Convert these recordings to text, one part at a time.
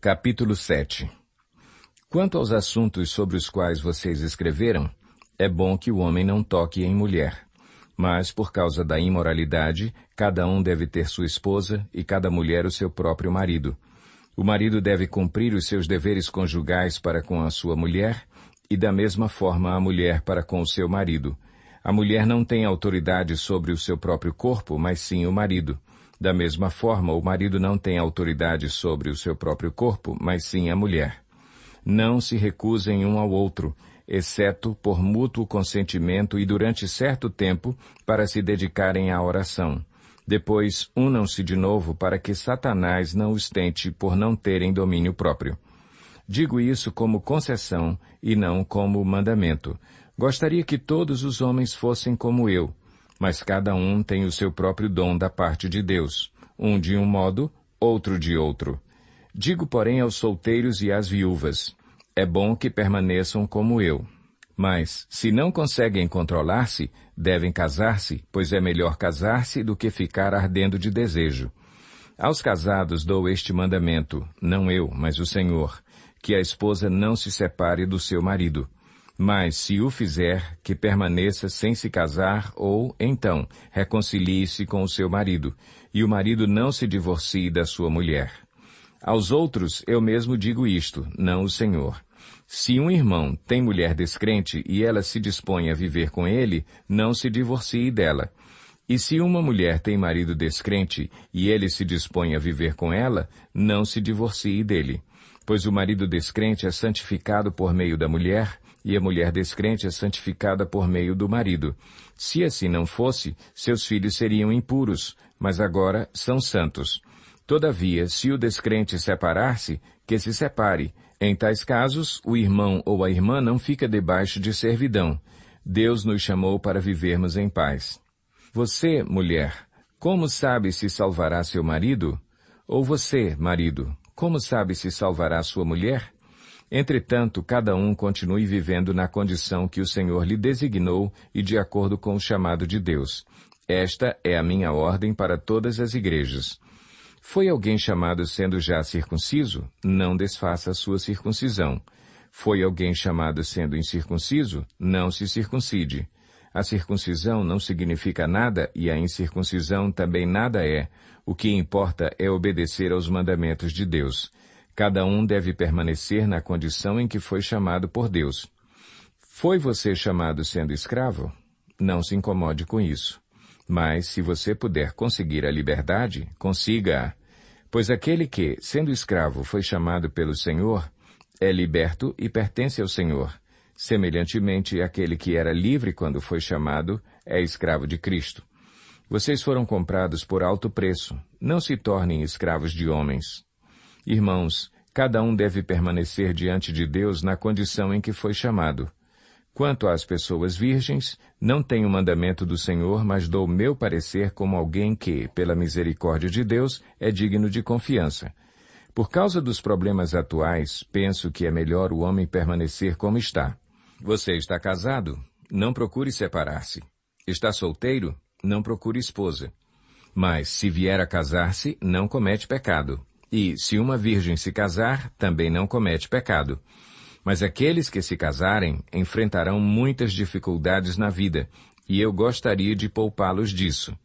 Capítulo 7. Quanto aos assuntos sobre os quais vocês escreveram, é bom que o homem não toque em mulher. Mas, por causa da imoralidade, cada um deve ter sua esposa e cada mulher o seu próprio marido. O marido deve cumprir os seus deveres conjugais para com a sua mulher e da mesma forma a mulher para com o seu marido. A mulher não tem autoridade sobre o seu próprio corpo, mas sim o marido. Da mesma forma, o marido não tem autoridade sobre o seu próprio corpo, mas sim a mulher. Não se recusem um ao outro, exceto por mútuo consentimento e durante certo tempo para se dedicarem à oração. Depois, unam-se de novo para que Satanás não os tente por não terem domínio próprio. Digo isso como concessão e não como mandamento. Gostaria que todos os homens fossem como eu, mas cada um tem o seu próprio dom da parte de Deus, um de um modo, outro de outro. Digo, porém, aos solteiros e às viúvas, é bom que permaneçam como eu. Mas, se não conseguem controlar-se, devem casar-se, pois é melhor casar-se do que ficar ardendo de desejo. Aos casados dou este mandamento, não eu, mas o Senhor, que a esposa não se separe do seu marido. Mas, se o fizer, que permaneça sem se casar ou, então, reconcilie-se com o seu marido, e o marido não se divorcie da sua mulher. Aos outros eu mesmo digo isto, não o Senhor. Se um irmão tem mulher descrente e ela se dispõe a viver com ele, não se divorcie dela. E se uma mulher tem marido descrente e ele se dispõe a viver com ela, não se divorcie dele. Pois o marido descrente é santificado por meio da mulher, e a mulher descrente é santificada por meio do marido. Se assim não fosse, seus filhos seriam impuros, mas agora são santos. Todavia, se o descrente separar-se, que se separe. Em tais casos, o irmão ou a irmã não fica debaixo de servidão. Deus nos chamou para vivermos em paz. Você, mulher, como sabe se salvará seu marido? Ou você, marido, como sabe se salvará sua mulher? Entretanto, cada um continue vivendo na condição que o Senhor lhe designou e de acordo com o chamado de Deus. Esta é a minha ordem para todas as igrejas. Foi alguém chamado sendo já circunciso? Não desfaça a sua circuncisão. Foi alguém chamado sendo incircunciso? Não se circuncide. A circuncisão não significa nada e a incircuncisão também nada é. O que importa é obedecer aos mandamentos de Deus. Cada um deve permanecer na condição em que foi chamado por Deus. Foi você chamado sendo escravo? Não se incomode com isso. Mas, se você puder conseguir a liberdade, consiga-a. Pois aquele que, sendo escravo, foi chamado pelo Senhor, é liberto e pertence ao Senhor. Semelhantemente, aquele que era livre quando foi chamado, é escravo de Cristo. Vocês foram comprados por alto preço. Não se tornem escravos de homens. Irmãos, cada um deve permanecer diante de Deus na condição em que foi chamado. Quanto às pessoas virgens, não tenho mandamento do Senhor, mas dou meu parecer como alguém que, pela misericórdia de Deus, é digno de confiança. Por causa dos problemas atuais, penso que é melhor o homem permanecer como está. Você está casado? Não procure separar-se. Está solteiro? Não procure esposa. Mas, se vier a casar-se, não comete pecado. E, se uma virgem se casar, também não comete pecado. Mas aqueles que se casarem enfrentarão muitas dificuldades na vida, e eu gostaria de poupá-los disso.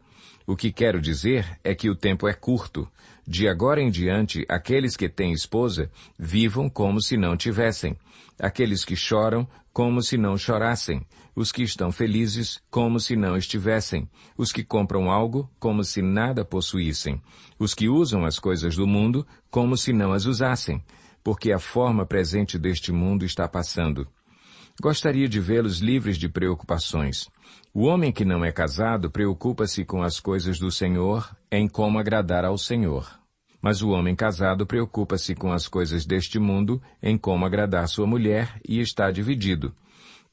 O que quero dizer é que o tempo é curto. De agora em diante, aqueles que têm esposa vivam como se não tivessem. Aqueles que choram, como se não chorassem. Os que estão felizes, como se não estivessem. Os que compram algo, como se nada possuíssem. Os que usam as coisas do mundo, como se não as usassem. Porque a forma presente deste mundo está passando. Gostaria de vê-los livres de preocupações. O homem que não é casado preocupa-se com as coisas do Senhor, em como agradar ao Senhor. Mas o homem casado preocupa-se com as coisas deste mundo, em como agradar sua mulher, e está dividido.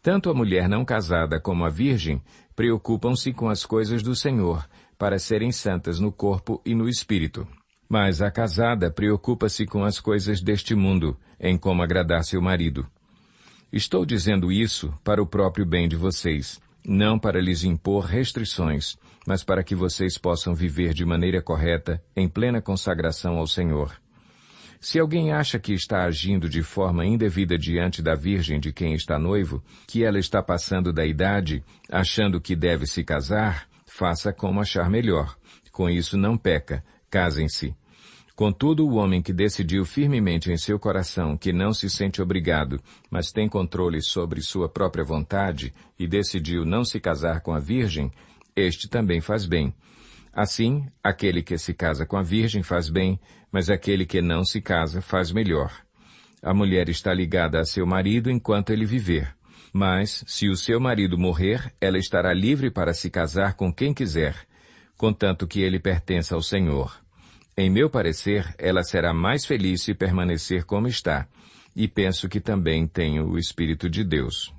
Tanto a mulher não casada como a virgem preocupam-se com as coisas do Senhor, para serem santas no corpo e no espírito. Mas a casada preocupa-se com as coisas deste mundo, em como agradar seu marido. Estou dizendo isso para o próprio bem de vocês, não para lhes impor restrições, mas para que vocês possam viver de maneira correta, em plena consagração ao Senhor. Se alguém acha que está agindo de forma indevida diante da virgem de quem está noivo, que ela está passando da idade, achando que deve se casar, faça como achar melhor. Com isso não peca, casem-se. Contudo, o homem que decidiu firmemente em seu coração que não se sente obrigado, mas tem controle sobre sua própria vontade, e decidiu não se casar com a virgem, este também faz bem. Assim, aquele que se casa com a virgem faz bem, mas aquele que não se casa faz melhor. A mulher está ligada a seu marido enquanto ele viver. Mas, se o seu marido morrer, ela estará livre para se casar com quem quiser, contanto que ele pertença ao Senhor. Em meu parecer, ela será mais feliz se permanecer como está, e penso que também tenho o Espírito de Deus.